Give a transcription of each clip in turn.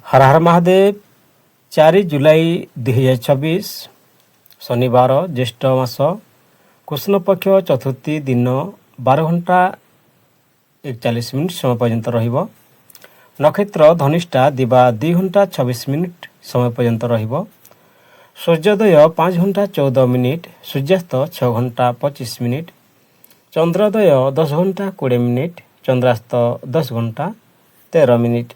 हर हर महादेव। 4 जुलाई 2026 शनिवार ज्येष्ठ मास कृष्ण पक्ष चतुर्थी दिन 12 घंटा 41 मिनिट समय पर्यंत रहिब। नक्षत्र धनिष्ठा दिवा 2 घंटा 26 मिनिट समय पर्यंत रहिब। सूर्योदय 5 घंटा 14 मिनिट, सूर्यास्त 6 घंटा 25 मिनिट, चंद्रोदय 10 घंटा 20 मिनिट, चंद्रास्त 10 घंटा 13 मिनिट।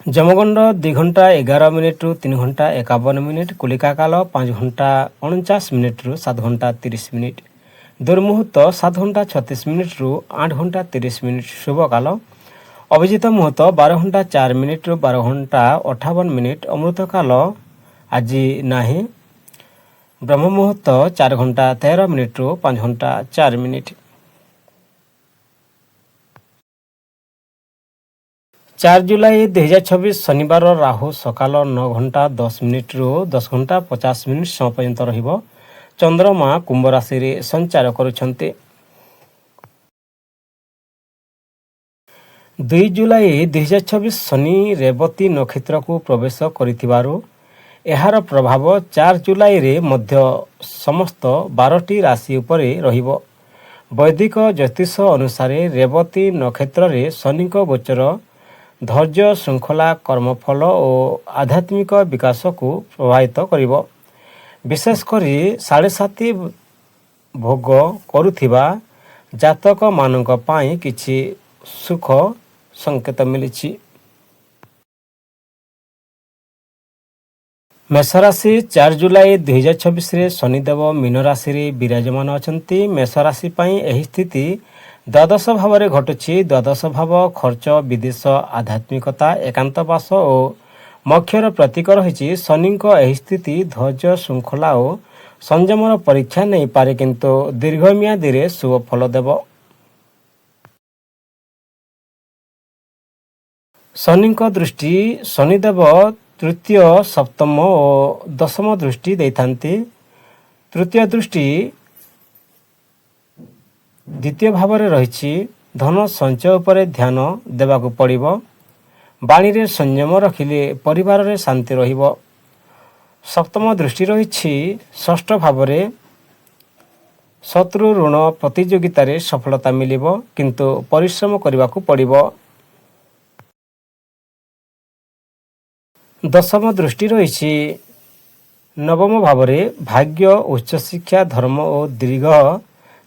जमगंड 2 घंटा 11 मिनिट रु 3 घंटा 51 मिनिट, कुलिका काल 5 घंटा 49 मिनिट रु 7 घंटा 30 मिनिट, दुर्मुहूर्त 7 घंटा 36 मिनिट रु 8 घंटा 30 मिनिट, शुभ काल अभिजित मुहूर्त 12 घंटा 4 मिनिट रु 12 घंटा 58 मिनिट, अमृत काल आज नाही, ब्रह्म मुहूर्त 4 घंटा 13 मिनिट रु 5 घंटा 4 मिनिट। 4 जुलाई 2026 शनिवार राहु सकाल 9 घंटा 10 मिनिट रु 10 घंटा 50 मिनिट समय पर्यंत रहिब। चंद्रमा कुंभ राशि रे संचार करुछन्ते। 2 जुलाई 2026 शनि रेवती नक्षत्र को प्रवेश करिथिबारु एहार प्रभाव 4 जुलाई रे मध्य समस्त 12टी राशि उपरे रहिब। वैदिक ज्योतिष अनुसार रेवती नक्षत्र रे शनि को गोचर धैर्य श्रृंखला कर्मफल और आध्यात्मिक विकास को प्रभावित करिब। विशेषकर 7.5 भोग करुथिबा जातक मानक पाई किछि सुख संकेत मिलिछि। मेष राशि 4 जुलाई 2026 रे शनिदेव मीन राशि रे विराजमान अछंती। मेष राशि पई एही स्थिति द्वादश भाव रे घटुछि। द्वादश भाव खर्च, विदेश, आध्यात्मिकता, एकांतवास और मोक्षर प्रतीक रही। शनि एही स्थिति धैर्य श्रृंखला और संयमर परीक्षा नहीं पारे, किंतु दीर्घम्यादी रे शुभ फल देव। शनि दृष्टि शनिदेव तृतीय, सप्तम और दशम दृष्टि देइथांती। तृतीय दृष्टि द्वितीय भाव रे रही। धन संचय उपरे ध्यान देवाकू पड़िबो। बाणी रे संयम रखिले परिवार रे शांति रहिबो। सप्तम दृष्टि रही षष्ठ भाव रे। शत्रु ऋण प्रतियोगिता रे सफलता मिलिबो, किंतु परिश्रम करबाकू पड़िबो। दशम दृष्टि रही नवम भाव रे। भाग्य, उच्च शिक्षा, धर्म और दीर्घ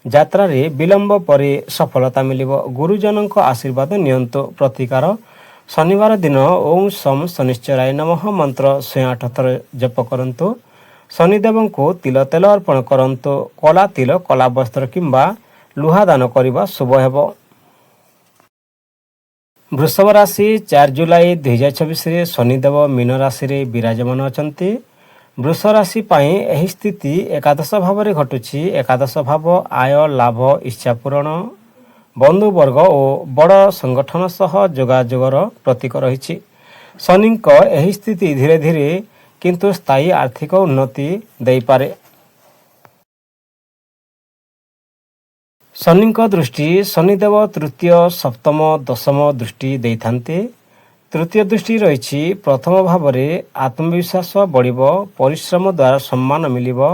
यात्रा रे विलंब परे सफलता मिलिबो। गुरुजनक आशीर्वाद नियंतु। प्रतिकार शनिवार दिन ओम सम शनिश्चराय नमः मंत्र 108 थर जप करंतु। शनिदेव को तिल तेल अर्पण करंतु। कला तिल, कला वस्त्र किंबा लुहा दान करबा शुभ हेबो। वृषभ राशि 4 जुलाई 2026 रे शनिदेव मीन राशि रे विराजमान अछंती। वृष राशि पाई एही स्थिति एकादश भाव रे घटुछि। एकादश भाव आय, लाभ, इच्छा पूरण, बंधुवर्ग और बड़ संगठन सह जोगाजोगर प्रतीक रही। शनि एही स्थिति धीरे धीरे किंतु स्थायी आर्थिक उन्नति देई पारे। शनि दृष्टि शनिदेव तृतीय, सप्तम, दशम दृष्टि देइथांते। तृतीय दृष्टि रही प्रथम भाव रे। आत्मविश्वास बढ़िबो, परिश्रम द्वारा सम्मान मिलिबो।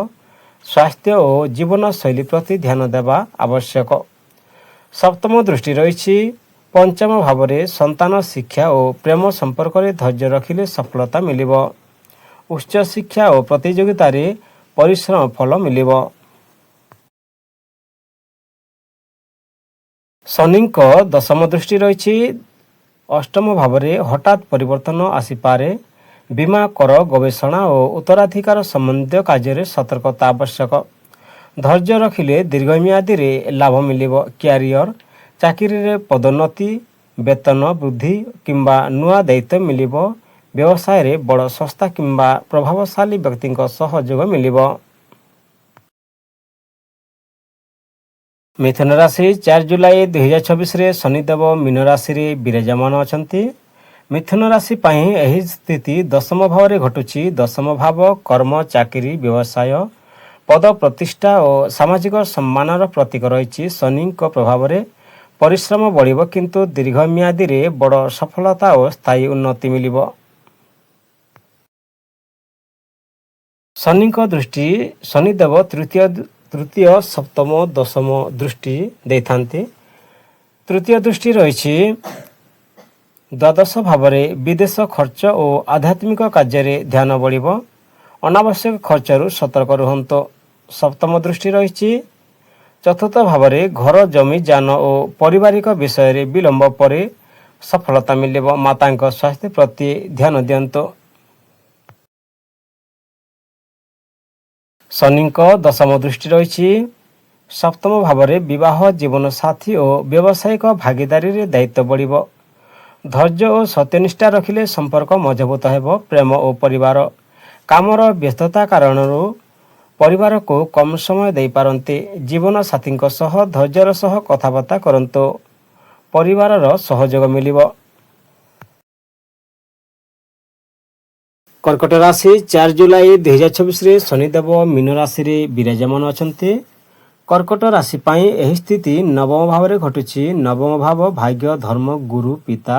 स्वास्थ्य और जीवन शैली प्रति ध्यान देवा आवश्यक। सप्तम दृष्टि रही पंचम भाव रे। संतान, शिक्षा और प्रेम संपर्क रे धैर्य रखिले सफलता मिलिबो। उच्च शिक्षा और प्रतियोगिता रे परिश्रम फल मिलिबो। शनि दशम दृष्टि रही अष्टम भाव रे। हठात परिवर्तन आसीपारे। बीमा, कर, गवेषणा और उत्तराधिकार संबंधी कार्य सतर्कता आवश्यक। धैर्य रखिले दीर्घम्यादी रे लाभ मिलिबो। क्यारियर, चाकरी रे पदोन्नति, वेतन वृद्धि किंबा नुआ दायित्व मिलिबो। व्यवसाय रे बड़ संस्था किंबा प्रभावशाली व्यक्ति सहयोग मिलिबो। मिथुन राशि 4 जुलाई 2026 रे शनिदेव मीन राशि रे विराजमान अछंती। मिथुन राशि पाई एही स्थिति दशम भाव रे घटुछि। दशम भाव कर्म, चाकरी, व्यवसाय, पद प्रतिष्ठा और सामाजिक सम्मानर प्रतीक रही। शनि प्रभाव रे ପରିଶ୍ରମ ବଢ଼ିବ କିନ୍ତୁ ଦୀର୍ଘମିଆଦୀରେ ବଡ଼ ସଫଳତା ଓ ସ୍ଥାୟୀ ଉନ୍ନତି ମିଳିବ। ଶନିଙ୍କ ଦୃଷ୍ଟି ଶନିଦେବ ତୃତୀୟ ସପ୍ତମ ଦଶମ ଦୃଷ୍ଟି ଦେଇଥାନ୍ତି। ତୃତୀୟ ଦୃଷ୍ଟି ରହିଛି ଦ୍ୱାଦଶ ଭାବରେ ବିଦେଶ ଖର୍ଚ୍ଚ ଓ ଆଧ୍ୟାତ୍ମିକ କାର୍ଯ୍ୟରେ ଧ୍ୟାନ ବଢ଼ିବ। ଅନାବଶ୍ୟକ ଖର୍ଚ୍ଚରୁ ସତର୍କ ରୁହନ୍ତୁ। ସପ୍ତମ ଦୃଷ୍ଟି ରହିଛି ଚତୁର୍ଥ ଭାବରେ ଘର ଜମି ଯାନ ଓ ପାରିବାରିକ ବିଷୟରେ ବିଳମ୍ବ ପରେ ସଫଳତା ମିଳିବ। ମାତାଙ୍କ ସ୍ୱାସ୍ଥ୍ୟ ପ୍ରତି ଧ୍ୟାନ ଦିଅନ୍ତୁ। ଶନିଙ୍କ ଦଶମ ଦୃଷ୍ଟି ରହିଛି ସପ୍ତମ ଭାବରେ ବିବାହ ଜୀବନସାଥୀ ଓ ବ୍ୟବସାୟିକ ଭାଗିଦାରୀରେ ଦାୟିତ୍ୱ ବଢ଼ିବ। ଧୈର୍ଯ୍ୟ ଓ ସତ୍ୟନିଷ୍ଠା ରଖିଲେ ସମ୍ପର୍କ ମଜବୁତ ହେବ। ପ୍ରେମ ଓ ପରିବାର କାମର ବ୍ୟସ୍ତତା କାରଣରୁ ପରିବାରକୁ କମ୍ ସମୟ ଦେଇପାରନ୍ତି। ଜୀବନସାଥୀଙ୍କ ସହ ଧୈର୍ଯ୍ୟର ସହ କଥାବାର୍ତ୍ତା କରନ୍ତୁ। ପରିବାରର ସହଯୋଗ ମିଳିବ। କର୍କଟ ରାଶି 4 ଜୁଲାଇ 2024ରେ ଶନିଦେବ ମୀନ ରାଶିରେ ବିରାଜମାନ ଅଛନ୍ତି। କର୍କଟ ରାଶି ପାଇଁ ଏହି ସ୍ଥିତି ନବମ ଭାବରେ ଘଟୁଛି। ନବମ ଭାବ ଭାଗ୍ୟ, ଧର୍ମ, ଗୁରୁ, ପିତା,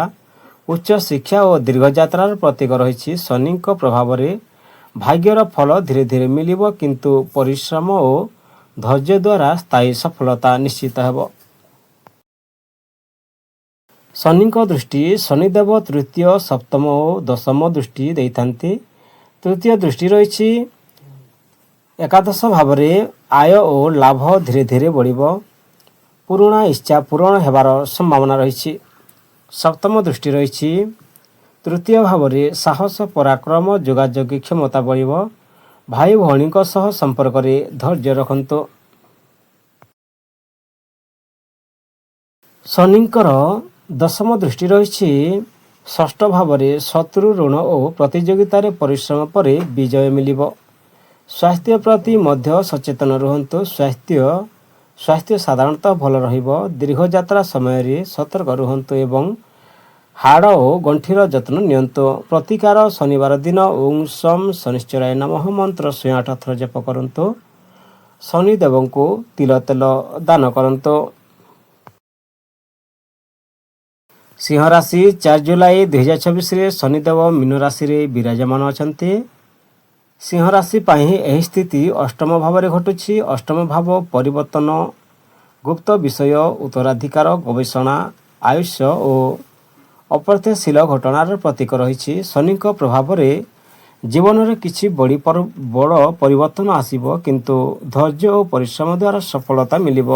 ଉଚ୍ଚ ଶିକ୍ଷା ଓ ଦୀର୍ଘଯାତ୍ରାର ପ୍ରତୀକ ରହିଛି। ଶନିଙ୍କ ପ୍ରଭାବରେ ଭାଗ୍ୟର ଫଳ ଧୀରେ ଧୀରେ ମିଳିବ କିନ୍ତୁ ପରିଶ୍ରମ ଓ ଧୈର୍ଯ୍ୟ ଦ୍ୱାରା ସ୍ଥାୟୀ ସଫଳତା ନିଶ୍ଚିତ ହେବ। ଶନିଙ୍କ ଦୃଷ୍ଟି ଶନିଦେବ ତୃତୀୟ ସପ୍ତମ ଓ ଦଶମ ଦୃଷ୍ଟି ଦେଇଥାନ୍ତି। ତୃତୀୟ ଦୃଷ୍ଟି ରହିଛି ଏକାଦଶ ଭାବରେ ଆୟ ଓ ଲାଭ ଧୀରେ ଧୀରେ ବଢ଼ିବ। ପୁରୁଣା ଇଚ୍ଛା ପୂରଣ ହେବାର ସମ୍ଭାବନା ରହିଛି। ସପ୍ତମ ଦୃଷ୍ଟି ରହିଛି ତୃତୀୟ ଭାବରେ ସାହସ, ପରାକ୍ରମ, ଯୋଗାଯୋଗ କ୍ଷମତା ବଢ଼ିବ। ଭାଇ ଭଉଣୀଙ୍କ ସହ ସମ୍ପର୍କରେ ଧୈର୍ଯ୍ୟ ରଖନ୍ତୁ। ଶନିଙ୍କର ଦଶମ ଦୃଷ୍ଟି ରହିଛି ଷଷ୍ଠ ଭାବରେ ଶତ୍ରୁ, ଋଣ ଓ ପ୍ରତିଯୋଗିତାରେ ପରିଶ୍ରମ ପରେ ବିଜୟ ମିଳିବ। ସ୍ୱାସ୍ଥ୍ୟ ପ୍ରତି ମଧ୍ୟ ସଚେତନ ରୁହନ୍ତୁ। ସ୍ୱାସ୍ଥ୍ୟ ସାଧାରଣତଃ ଭଲ ରହିବ। ଦୀର୍ଘଯାତ୍ରା ସମୟରେ ସତର୍କ ରୁହନ୍ତୁ ଏବଂ ହାଡ଼ ଓ ଗଣ୍ଠିର ଯତ୍ନ ନିଅନ୍ତୁ। ପ୍ରତିକାର ଶନିବାର ଦିନ ଓଁ ଶମ୍ ଶନିଶ୍ଚରାୟ ନମଃ ମନ୍ତ୍ର 108 ଥର ଜପ କରନ୍ତୁ। ଶନିଦେବଙ୍କୁ ତିଳ ତେଲ ଦାନ କରନ୍ତୁ। ସିଂହ ରାଶି 4 ଜୁଲାଇ 2024ରେ ଶନିଦେବ ମୀନ ରାଶିରେ ବିରାଜମାନ ଅଛନ୍ତି। ସିଂହ ରାଶି ପାଇଁ ଏହି ସ୍ଥିତି ଅଷ୍ଟମ ଭାବରେ ଘଟୁଛି। ଅଷ୍ଟମ ଭାବ ପରିବର୍ତ୍ତନ, ଗୁପ୍ତ ବିଷୟ, ଉତ୍ତରାଧିକାର, ଗବେଷଣା, ଆୟୁଷ ଓ ଅପ୍ରତ୍ୟାଶିତ ଘଟଣାର ପ୍ରତୀକ ରହିଛି। ଶନିଙ୍କ ପ୍ରଭାବରେ ଜୀବନରେ କିଛି ବଡ଼ ପରିବର୍ତ୍ତନ ଆସିବ କିନ୍ତୁ ଧୈର୍ଯ୍ୟ ଓ ପରିଶ୍ରମ ଦ୍ୱାରା ସଫଳତା ମିଳିବ।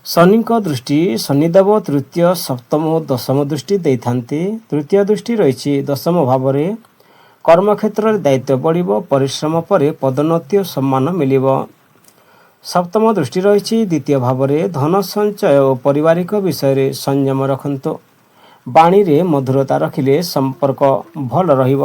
ଶନିଙ୍କ ଦୃଷ୍ଟି ଶନିଦେବ ତୃତୀୟ ସପ୍ତମ ଓ ଦଶମ ଦୃଷ୍ଟି ଦେଇଥାନ୍ତି। ତୃତୀୟ ଦୃଷ୍ଟି ରହିଛି ଦଶମ ଭାବରେ କର୍ମକ୍ଷେତ୍ରରେ ଦାୟିତ୍ୱ ବଢ଼ିବ। ପରିଶ୍ରମ ପରେ ପଦୋନ୍ନତି ଓ ସମ୍ମାନ ମିଳିବ। ସପ୍ତମ ଦୃଷ୍ଟି ରହିଛି ଦ୍ୱିତୀୟ ଭାବରେ ଧନ ସଞ୍ଚୟ ଓ ପାରିବାରିକ ବିଷୟରେ ସଂଯମ ରଖନ୍ତୁ। ବାଣୀରେ ମଧୁରତା ରଖିଲେ ସମ୍ପର୍କ ଭଲ ରହିବ।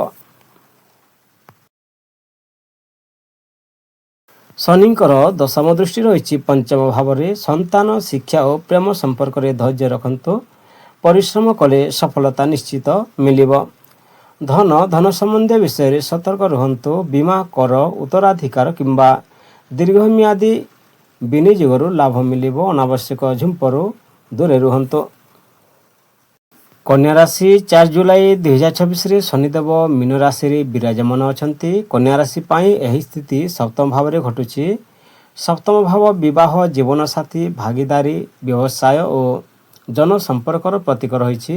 ଶନିଙ୍କର ଦଶମ ଦୃଷ୍ଟି ରହିଛି ପଞ୍ଚମ ଭାବରେ ସନ୍ତାନ, ଶିକ୍ଷା ଓ ପ୍ରେମ ସମ୍ପର୍କରେ ଧୈର୍ଯ୍ୟ ରଖନ୍ତୁ। ପରିଶ୍ରମ କଲେ ସଫଳତା ନିଶ୍ଚିତ ମିଳିବ। ଧନ ସମ୍ବନ୍ଧୀୟ ବିଷୟରେ ସତର୍କ ରୁହନ୍ତୁ। ବୀମା, କର, ଉତ୍ତରାଧିକାର କିମ୍ବା ଦୀର୍ଘମିଆଦୀ ବିନିଯୋଗରୁ ଲାଭ ମିଳିବ। ଅନାବଶ୍ୟକ ଝୁମ୍ପରୁ ଦୂରେ ରୁହନ୍ତୁ। କନ୍ୟା ରାଶି 4 ଜୁଲାଇ 2024ରେ ଶନିଦେବ ମୀନ ରାଶିରେ ବିରାଜମାନ ଅଛନ୍ତି। କନ୍ୟା ରାଶି ପାଇଁ ଏହି ସ୍ଥିତି ସପ୍ତମ ଭାବରେ ଘଟୁଛି। ସପ୍ତମ ଭାବ ବିବାହ, ଜୀବନସାଥୀ, ଭାଗିଦାରୀ, ବ୍ୟବସାୟ ଓ ଜନସମ୍ପର୍କର ପ୍ରତୀକ ରହିଛି।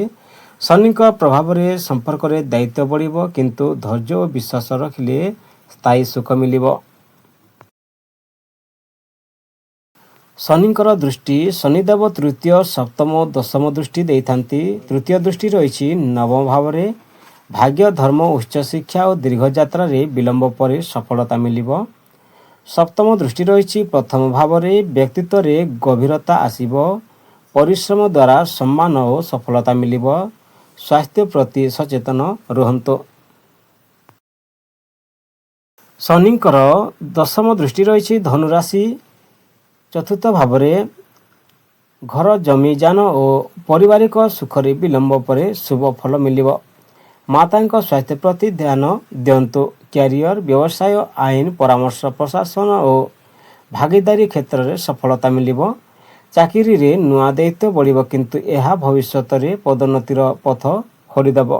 ଶନିଙ୍କ ପ୍ରଭାବରେ ସମ୍ପର୍କରେ ଦାୟିତ୍ୱ ବଢ଼ିବ କିନ୍ତୁ ଧୈର୍ଯ୍ୟ ଓ ବିଶ୍ୱାସ ରଖିଲେ ସ୍ଥାୟୀ ସୁଖ ମିଳିବ। ଶନିଙ୍କର ଦୃଷ୍ଟି ଶନିଦେବ ତୃତୀୟ ସପ୍ତମ ଓ ଦଶମ ଦୃଷ୍ଟି ଦେଇଥାନ୍ତି। ତୃତୀୟ ଦୃଷ୍ଟି ରହିଛି ନବମ ଭାବରେ ଭାଗ୍ୟ, ଧର୍ମ, ଉଚ୍ଚଶିକ୍ଷା ଓ ଦୀର୍ଘଯାତ୍ରାରେ ବିଳମ୍ବ ପରେ ସଫଳତା ମିଳିବ। ସପ୍ତମ ଦୃଷ୍ଟି ରହିଛି ପ୍ରଥମ ଭାବରେ ବ୍ୟକ୍ତିତ୍ୱରେ ଗଭୀରତା ଆସିବ। ପରିଶ୍ରମ ଦ୍ୱାରା ସମ୍ମାନ ଓ ସଫଳତା ମିଳିବ। ସ୍ୱାସ୍ଥ୍ୟ ପ୍ରତି ସଚେତନ ରୁହନ୍ତୁ। ଶନିଙ୍କର ଦଶମ ଦୃଷ୍ଟି ରହିଛି ଧନୁରାଶି ଚତୁର୍ଥ ଭାବରେ ଘର, ଜମି, ଯାନ ଓ ପାରିବାରିକ ସୁଖରେ ବିଳମ୍ବ ପରେ ଶୁଭ ଫଳ ମିଳିବ। ମାତାଙ୍କ ସ୍ୱାସ୍ଥ୍ୟ ପ୍ରତି ଧ୍ୟାନ ଦିଅନ୍ତୁ। କ୍ୟାରିୟର, ବ୍ୟବସାୟ, ଆଇନ, ପରାମର୍ଶ, ପ୍ରଶାସନ ଓ ଭାଗିଦାରୀ କ୍ଷେତ୍ରରେ ସଫଳତା ମିଳିବ। ଚାକିରିରେ ନୂଆ ଦାୟିତ୍ୱ ବଢ଼ିବ, କିନ୍ତୁ ଏହା ଭବିଷ୍ୟତରେ ପଦୋନ୍ନତିର ପଥ ଖୋଲିଦେବ।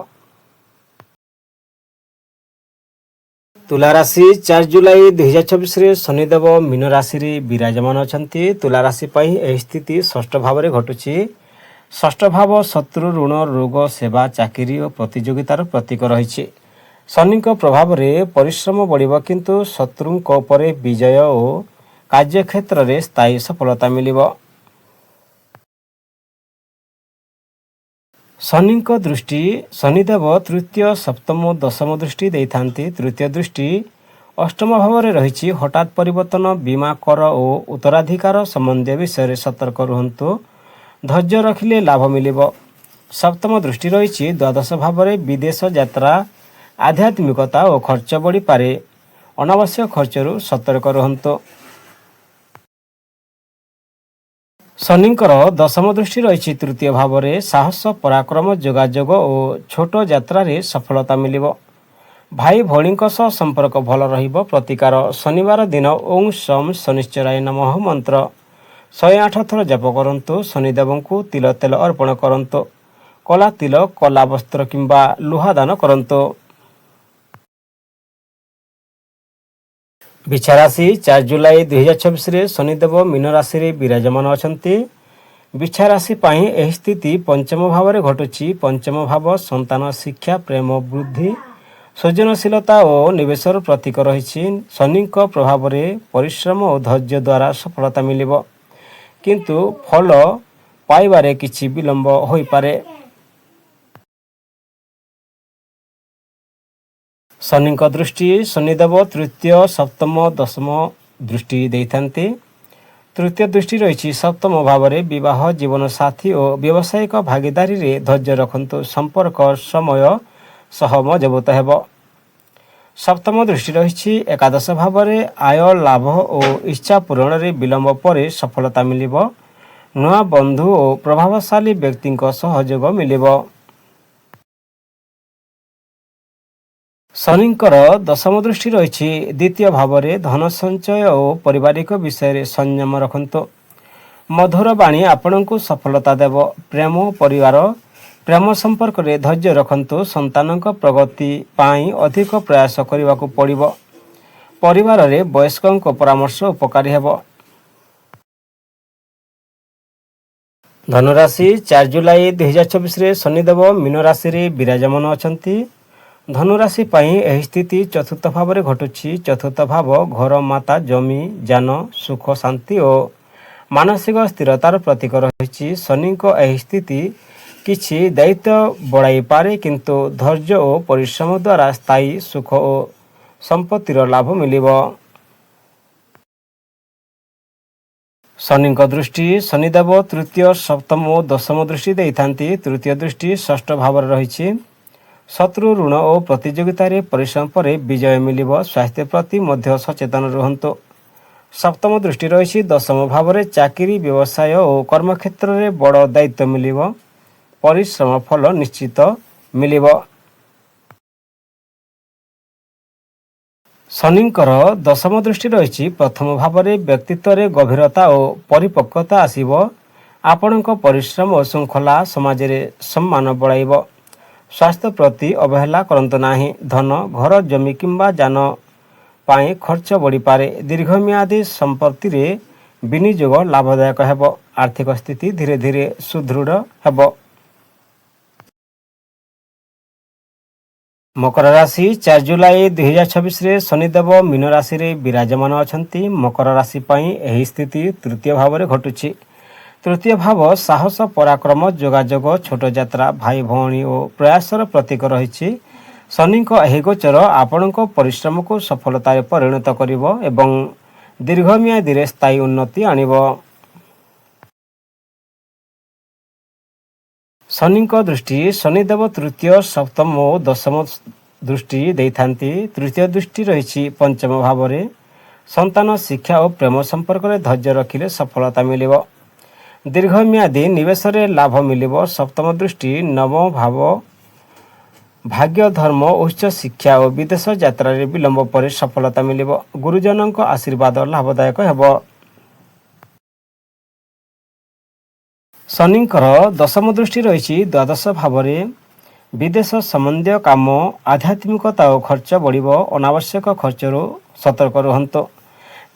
ତୁଲା ରାଶି 4 ଜୁଲାଇ 2024ରେ ଶନିଦେବ ମୀନ ରାଶିରେ ବିରାଜମାନ ଅଛନ୍ତି। ତୁଲା ରାଶି ପାଇଁ ଏହି ସ୍ଥିତି ଷଷ୍ଠ ଭାବରେ ଘଟୁଛି। ଷଷ୍ଠ ଭାବ ଶତ୍ରୁ, ଋଣ, ରୋଗ, ସେବା, ଚାକିରି ଓ ପ୍ରତିଯୋଗିତାର ପ୍ରତୀକ ରହିଛି। ଶନିଙ୍କ ପ୍ରଭାବରେ ପରିଶ୍ରମ ବଢ଼ିବ, କିନ୍ତୁ ଶତ୍ରୁଙ୍କ ଉପରେ ବିଜୟ ଓ କାର୍ଯ୍ୟକ୍ଷେତ୍ରରେ ସ୍ଥାୟୀ ସଫଳତା ମିଳିବ। ଶନିଙ୍କ ଦୃଷ୍ଟି, ଶନିଦେବ ତୃତୀୟ, ସପ୍ତମ ଓ ଦଶମ ଦୃଷ୍ଟି ଦେଇଥାନ୍ତି। ତୃତୀୟ ଦୃଷ୍ଟି ଅଷ୍ଟମ ଭାବରେ ରହିଛି। ହଠାତ୍ ପରିବର୍ତ୍ତନ, ବୀମା, କର ଓ ଉତ୍ତରାଧିକାର ସମ୍ବନ୍ଧୀୟ ବିଷୟରେ ସତର୍କ ରୁହନ୍ତୁ। ଧୈର୍ଯ୍ୟ ରଖିଲେ ଲାଭ ମିଳିବ। ସପ୍ତମ ଦୃଷ୍ଟି ରହିଛି ଦ୍ୱାଦଶ ଭାବରେ। ବିଦେଶ ଯାତ୍ରା, ଆଧ୍ୟାତ୍ମିକତା ଓ ଖର୍ଚ୍ଚ ବଢ଼ିପାରେ। ଅନାବଶ୍ୟକ ଖର୍ଚ୍ଚରୁ ସତର୍କ ରୁହନ୍ତୁ। ଶନିଙ୍କର ଦଶମ ଦୃଷ୍ଟି ରହିଛି ତୃତୀୟ ଭାବରେ। ସାହସ, ପରାକ୍ରମ, ଯୋଗାଯୋଗ ଓ ଛୋଟ ଯାତ୍ରାରେ ସଫଳତା ମିଳିବ। ଭାଇ ଭଉଣୀଙ୍କ ସହ ସମ୍ପର୍କ ଭଲ ରହିବ। ପ୍ରତିକାର, ଶନିବାର ଦିନ ଓଁ ସମ୍ ଶନିଶ୍ଚରାୟ ନମଃ ମନ୍ତ୍ର 108 ଥର ଜପ କରନ୍ତୁ। ଶନିଦେବଙ୍କୁ ତିଳ ତେଲ ଅର୍ପଣ କରନ୍ତୁ। କଳା ତିଳ, କଳା ବସ୍ତ୍ର କିମ୍ବା ଲୁହା ଦାନ କରନ୍ତୁ। ବିଛା ରାଶି 4 ଜୁଲାଇ 2024ରେ ଶନିଦେବ ମୀନ ରାଶିରେ ବିରାଜମାନ ଅଛନ୍ତି। ବିଛା ରାଶି ପାଇଁ ଏହି ସ୍ଥିତି ପଞ୍ଚମ ଭାବରେ ଘଟୁଛି। ପଞ୍ଚମ ଭାବ ସନ୍ତାନ, ଶିକ୍ଷା, ପ୍ରେମ, ବୃଦ୍ଧି, ସୃଜନଶୀଳତା ଓ ନିବେଶର ପ୍ରତୀକ ରହିଛି। ଶନିଙ୍କ ପ୍ରଭାବରେ ପରିଶ୍ରମ ଓ ଧୈର୍ଯ୍ୟ ଦ୍ୱାରା ସଫଳତା ମିଳିବ, କିନ୍ତୁ ଫଳ ପାଇବାରେ କିଛି ବିଳମ୍ବ ହୋଇପାରେ। ଶନିଙ୍କ ଦୃଷ୍ଟି, ଶନିଦେବ ତୃତୀୟ, ସପ୍ତମ, ଦଶମ ଦୃଷ୍ଟି ଦେଇଥାନ୍ତି। ତୃତୀୟ ଦୃଷ୍ଟି ରହିଛି ସପ୍ତମ ଭାବରେ। ବିବାହ, ଜୀବନସାଥୀ ଓ ବ୍ୟବସାୟିକ ଭାଗିଦାରୀରେ ଧୈର୍ଯ୍ୟ ରଖନ୍ତୁ। ସମ୍ପର୍କ ସମୟ ସହ ମଜବୁତ ହେବ। ସପ୍ତମ ଦୃଷ୍ଟି ରହିଛି ଏକାଦଶ ଭାବରେ। ଆୟ, ଲାଭ ଓ ଇଚ୍ଛା ପୂରଣରେ ବିଳମ୍ବ ପରେ ସଫଳତା ମିଳିବ। ନୂଆ ବନ୍ଧୁ ଓ ପ୍ରଭାବଶାଳୀ ବ୍ୟକ୍ତିଙ୍କ ସହଯୋଗ ମିଳିବ। ଶନିଙ୍କର ଦଶମ ଦୃଷ୍ଟି ରହିଛି ଦ୍ୱିତୀୟ ଭାବରେ। ଧନ ସଞ୍ଚୟ ଓ ପାରିବାରିକ ବିଷୟରେ ସଂଯମ ରଖନ୍ତୁ। ମଧୁର ବାଣୀ ଆପଣଙ୍କୁ ସଫଳତା ଦେବ। ପ୍ରେମ, ପରିବାର, ପ୍ରେମ ସମ୍ପର୍କରେ ଧୈର୍ଯ୍ୟ ରଖନ୍ତୁ। ସନ୍ତାନଙ୍କ ପ୍ରଗତି ପାଇଁ ଅଧିକ ପ୍ରୟାସ କରିବାକୁ ପଡ଼ିବ। ପରିବାରରେ ବୟସ୍କଙ୍କ ପରାମର୍ଶ ଉପକାରୀ ହେବ। ଧନୁରାଶି 4 ଜୁଲାଇ 2024ରେ ଶନିଦେବ ମୀନ ରାଶିରେ ବିରାଜମାନ ଅଛନ୍ତି। ଧନୁରାଶି ପାଇଁ ଏହି ସ୍ଥିତି ଚତୁର୍ଥ ଭାବରେ ଘଟୁଛି। ଚତୁର୍ଥ ଭାବ ଘର, ମାତା, ଜମି, ଯାନ, ସୁଖ, ଶାନ୍ତି ଓ ମାନସିକ ସ୍ଥିରତାର ପ୍ରତୀକ ରହିଛି। ଶନିଙ୍କ ଏହି ସ୍ଥିତି କିଛି ଦାୟିତ୍ୱ ବଢ଼ାଇପାରେ, କିନ୍ତୁ ଧୈର୍ଯ୍ୟ ଓ ପରିଶ୍ରମ ଦ୍ୱାରା ସ୍ଥାୟୀ ସୁଖ ଓ ସମ୍ପତ୍ତିର ଲାଭ ମିଳିବ। ଶନିଙ୍କ ଦୃଷ୍ଟି, ଶନିଦେବ ତୃତୀୟ, ସପ୍ତମ ଓ ଦଶମ ଦୃଷ୍ଟି ଦେଇଥାନ୍ତି। ତୃତୀୟ ଦୃଷ୍ଟି ଷଷ୍ଠ ଭାବରେ ରହିଛି। ଶତ୍ରୁ, ଋଣ ଓ ପ୍ରତିଯୋଗିତାରେ ପରିଶ୍ରମ ପରେ ବିଜୟ ମିଳିବ। ସ୍ୱାସ୍ଥ୍ୟ ପ୍ରତି ମଧ୍ୟ ସଚେତନ ରୁହନ୍ତୁ। ସପ୍ତମ ଦୃଷ୍ଟି ରହିଛି ଦଶମ ଭାବରେ। ଚାକିରି, ବ୍ୟବସାୟ ଓ କର୍ମକ୍ଷେତ୍ରରେ ବଡ଼ ଦାୟିତ୍ୱ ମିଳିବ। ପରିଶ୍ରମ ଫଳ ନିଶ୍ଚିତ ମିଳିବ। ଶନିଙ୍କର ଦଶମ ଦୃଷ୍ଟି ରହିଛି ପ୍ରଥମ ଭାବରେ। ବ୍ୟକ୍ତିତ୍ୱରେ ଗଭୀରତା ଓ ପରିପକ୍ୱତା ଆସିବ। ଆପଣଙ୍କ ପରିଶ୍ରମ ଓ ଶୃଙ୍ଖଳା ସମାଜରେ ସମ୍ମାନ ବଢ଼ାଇବ। ସ୍ୱାସ୍ଥ୍ୟ ପ୍ରତି ଅବହେଳା କରନ୍ତୁ ନାହିଁ। ଧନ, ଘର, ଜମି କିମ୍ବା ଯାନ ପାଇଁ ଖର୍ଚ୍ଚ ବଢ଼ିପାରେ। ଦୀର୍ଘମିଆଦୀ ସମ୍ପତ୍ତିରେ ବିନିଯୋଗ ଲାଭଦାୟକ ହେବ। ଆର୍ଥିକ ସ୍ଥିତି ଧୀରେ ଧୀରେ ସୁଦୃଢ଼ ହେବ। ମକର ରାଶି 4 ଜୁଲାଇ 2024ରେ ଶନିଦେବ ମୀନ ରାଶିରେ ବିରାଜମାନ ଅଛନ୍ତି। ମକର ରାଶି ପାଇଁ ଏହି ସ୍ଥିତି ତୃତୀୟ ଭାବରେ ଘଟୁଛି। ତୃତୀୟ ଭାବ ସାହସ, ପରାକ୍ରମ, ଯୋଗାଯୋଗ, ଛୋଟ ଯାତ୍ରା, ଭାଇ ଭଉଣୀ ଓ ପ୍ରୟାସର ପ୍ରତୀକ ରହିଛି। ଶନିଙ୍କ ଏହି ଗୋଚର ଆପଣଙ୍କ ପରିଶ୍ରମକୁ ସଫଳତାରେ ପରିଣତ କରିବ ଏବଂ ଦୀର୍ଘମିଆଦୀରେ ସ୍ଥାୟୀ ଉନ୍ନତି ଆଣିବ। ଶନିଙ୍କ ଦୃଷ୍ଟି, ଶନିଦେବ ତୃତୀୟ, ସପ୍ତମ ଓ ଦଶମ ଦୃଷ୍ଟି ଦେଇଥାନ୍ତି। ତୃତୀୟ ଦୃଷ୍ଟି ରହିଛି ପଞ୍ଚମ ଭାବରେ। ସନ୍ତାନ, ଶିକ୍ଷା ଓ ପ୍ରେମ ସମ୍ପର୍କରେ ଧୈର୍ଯ୍ୟ ରଖିଲେ ସଫଳତା ମିଳିବ। ଦୀର୍ଘମିଆଦୀ ନିବେଶରେ ଲାଭ ମିଳିବ। ସପ୍ତମ ଦୃଷ୍ଟି ନବମ ଭାବ ଭାଗ୍ୟ ଧର୍ମ ଉଚ୍ଚ ଶିକ୍ଷା ଓ ବିଦେଶ ଯାତ୍ରାରେ ବିଳମ୍ବ ପରେ ସଫଳତା ମିଳିବ। ଗୁରୁଜନଙ୍କ ଆଶୀର୍ବାଦ ଲାଭଦାୟକ ହେବ। ଶନିଙ୍କର ଦଶମ ଦୃଷ୍ଟି ରହିଛି ଦ୍ୱାଦଶ ଭାବରେ। ବିଦେଶ ସମ୍ବନ୍ଧୀୟ କାମ, ଆଧ୍ୟାତ୍ମିକତା ଓ ଖର୍ଚ୍ଚ ବଢ଼ିବ। ଅନାବଶ୍ୟକ ଖର୍ଚ୍ଚରୁ ସତର୍କ ରୁହନ୍ତୁ।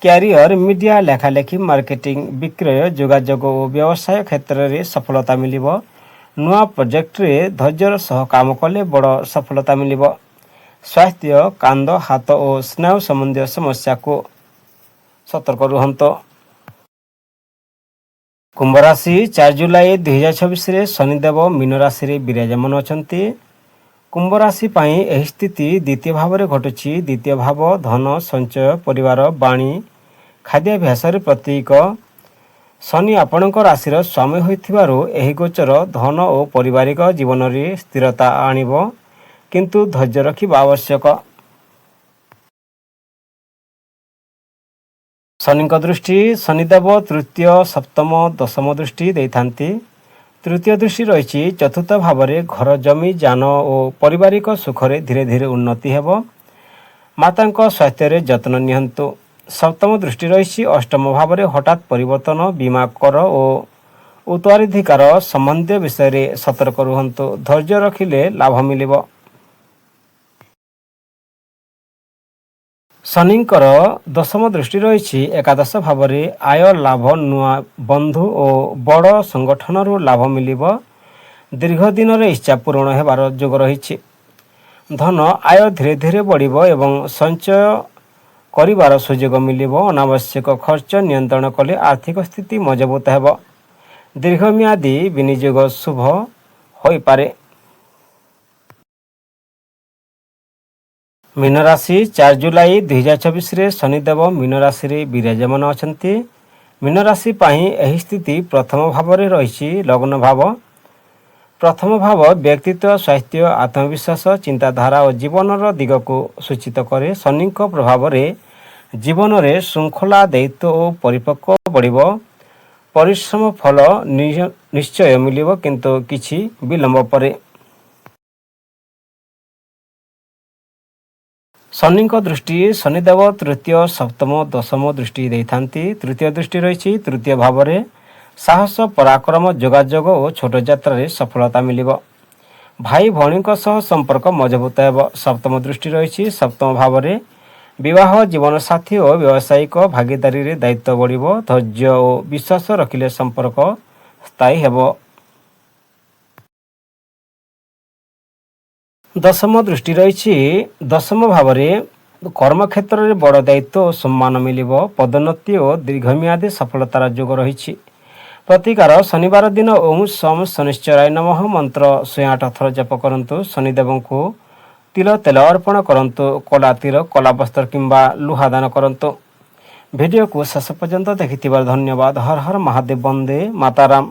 କ୍ୟାରିୟର, ମିଡ଼ିଆ, ଲେଖାଲେଖି, ମାର୍କେଟିଂ, ବିକ୍ରୟ, ଯୋଗାଯୋଗ ଓ ବ୍ୟବସାୟ କ୍ଷେତ୍ରରେ ସଫଳତା ମିଳିବ। ନୂଆ ପ୍ରୋଜେକ୍ଟରେ ଧୈର୍ଯ୍ୟର ସହ କାମ କଲେ ବଡ଼ ସଫଳତା ମିଳିବ। ସ୍ୱାସ୍ଥ୍ୟ, କାନ୍ଦ, ହାତ ଓ ସ୍ନାୟୁ ସମ୍ବନ୍ଧୀୟ ସମସ୍ୟାକୁ ସତର୍କ ରୁହନ୍ତୁ। କୁମ୍ଭ ରାଶି 4 ଜୁଲାଇ 2026ରେ ଶନିଦେବ ମୀନ ରାଶିରେ ବିରାଜମାନ ଅଛନ୍ତି। କୁମ୍ଭ ରାଶି ପାଇଁ ଏହି ସ୍ଥିତି ଦ୍ୱିତୀୟ ଭାବରେ ଘଟୁଛି। ଦ୍ୱିତୀୟ ଭାବ ଧନ, ସଞ୍ଚୟ, ପରିବାର, ବାଣୀ, ଖାଦ୍ୟାଭ୍ୟାସର ପ୍ରତୀକ। ଶନି ଆପଣଙ୍କ ରାଶିର ସ୍ୱାମୀ ହୋଇଥିବାରୁ ଏହି ଗୋଚର ଧନ ଓ ପାରିବାରିକ ଜୀବନରେ ସ୍ଥିରତା ଆଣିବ, କିନ୍ତୁ ଧୈର୍ଯ୍ୟ ରଖିବା ଆବଶ୍ୟକ। ଶନିଙ୍କ ଦୃଷ୍ଟି, ଶନିଦେବ ତୃତୀୟ, ସପ୍ତମ, ଦଶମ ଦୃଷ୍ଟି ଦେଇଥାନ୍ତି। ତୃତୀୟ ଦୃଷ୍ଟି ରହିଛି ଚତୁର୍ଥ ଭାବରେ। ଘର, ଜମି, ଯାନ ଓ ପାରିବାରିକ ସୁଖରେ ଧୀରେ ଧୀରେ ଉନ୍ନତି ହେବ। ମାତାଙ୍କ ସ୍ୱାସ୍ଥ୍ୟରେ ଯତ୍ନ ନିଅନ୍ତୁ। ସପ୍ତମ ଦୃଷ୍ଟି ରହିଛି ଅଷ୍ଟମ ଭାବରେ। ହଠାତ୍ ପରିବର୍ତ୍ତନ, ବୀମା, କର ଓ ଉତ୍ତରାଧିକାର ସମ୍ବନ୍ଧୀୟ ବିଷୟରେ ସତର୍କ ରୁହନ୍ତୁ। ଧୈର୍ଯ୍ୟ ରଖିଲେ ଲାଭ ମିଳିବ। ଶନିଙ୍କର ଦଶମ ଦୃଷ୍ଟି ରହିଛି ଏକାଦଶ ଭାବରେ। ଆୟ, ଲାଭ, ନୂଆ ବନ୍ଧୁ ଓ ବଡ଼ ସଂଗଠନରୁ ଲାଭ ମିଳିବ। ଦୀର୍ଘ ଦିନରେ ଇଚ୍ଛା ପୂରଣ ହେବାର ଯୋଗ ରହିଛି। ଧନ ଆୟ ଧୀରେ ଧୀରେ ବଢ଼ିବ ଏବଂ ସଞ୍ଚୟ କରିବାର ସୁଯୋଗ ମିଳିବ। ଅନାବଶ୍ୟକ ଖର୍ଚ୍ଚ ନିୟନ୍ତ୍ରଣ କଲେ ଆର୍ଥିକ ସ୍ଥିତି ମଜବୁତ ହେବ। ଦୀର୍ଘମିଆଦୀ ବିନିଯୋଗ ଶୁଭ ହୋଇପାରେ। ମୀନ ରାଶି 4 ଜୁଲାଇ 2026ରେ ଶନିଦେବ ମୀନ ରାଶିରେ ବିରାଜମାନ ଅଛନ୍ତି। ମୀନ ରାଶି ପାଇଁ ଏହି ସ୍ଥିତି ପ୍ରଥମ ଭାବରେ ରହିଛି। ଲଗ୍ନ ଭାବ। ପ୍ରଥମ ଭାବ ବ୍ୟକ୍ତିତ୍ୱ, ସ୍ୱାସ୍ଥ୍ୟ, ଆତ୍ମବିଶ୍ୱାସ, ଚିନ୍ତାଧାରା ଓ ଜୀବନର ଦିଗକୁ ସୂଚିତ କରେ। ଶନିଙ୍କ ପ୍ରଭାବରେ ଜୀବନରେ ଶୃଙ୍ଖଳା, ଦାୟିତ୍ୱ ଓ ପରିପକ୍ୱ ବଢ଼ିବ। ପରିଶ୍ରମ ଫଳ ନିଶ୍ଚୟ ମିଳିବ, କିନ୍ତୁ କିଛି ବିଳମ୍ବ ପରେ। ଶନିଙ୍କ ଦୃଷ୍ଟି, ଶନିଦେବ ତୃତୀୟ, ସପ୍ତମ, ଦଶମ ଦୃଷ୍ଟି ଦେଇଥାନ୍ତି। ତୃତୀୟ ଦୃଷ୍ଟି ରହିଛି ତୃତୀୟ ଭାବରେ। ସାହସ, ପରାକ୍ରମ, ଯୋଗାଯୋଗ ଓ ଛୋଟ ଯାତ୍ରାରେ ସଫଳତା ମିଳିବ। ଭାଇ ଭଉଣୀଙ୍କ ସହ ସମ୍ପର୍କ ମଜବୁତ ହେବ। ସପ୍ତମ ଦୃଷ୍ଟି ରହିଛି ସପ୍ତମ ଭାବରେ। ବିବାହ, ଜୀବନସାଥୀ ଓ ବ୍ୟବସାୟିକ ଭାଗିଦାରୀରେ ଦାୟିତ୍ୱ ବଢ଼ିବ। ଧୈର୍ଯ୍ୟ ଓ ବିଶ୍ୱାସ ରଖିଲେ ସମ୍ପର୍କ ସ୍ଥାୟୀ ହେବ। ଦଶମ ଦୃଷ୍ଟି ରହିଛି ଦଶମ ଭାବରେ। କର୍ମକ୍ଷେତ୍ରରେ ବଡ଼ ଦାୟିତ୍ୱ ଓ ସମ୍ମାନ ମିଳିବ। ପଦୋନ୍ନତି ଓ ଦୀର୍ଘମିଆଦୀ ସଫଳତାର ଯୋଗ ରହିଛି। ପ୍ରତିକାର, ଶନିବାର ଦିନ ଓଁ ସୋମ ଶନିଶ୍ଚରାୟ ନମଃ ମନ୍ତ୍ର 108 ଥର ଜପ କରନ୍ତୁ। ଶନିଦେବଙ୍କୁ ତିଳ ତେଲ ଅର୍ପଣ କରନ୍ତୁ। କଳା ତୀର, କଳା ବସ୍ତ୍ର କିମ୍ବା ଲୁହା ଦାନ କରନ୍ତୁ। ଭିଡ଼ିଓକୁ ଶେଷ ପର୍ଯ୍ୟନ୍ତ ଦେଖିଥିବାରୁ ଧନ୍ୟବାଦ। ହର ହର ମହାଦେବ, ବନ୍ଦେ ମାତାରାମ।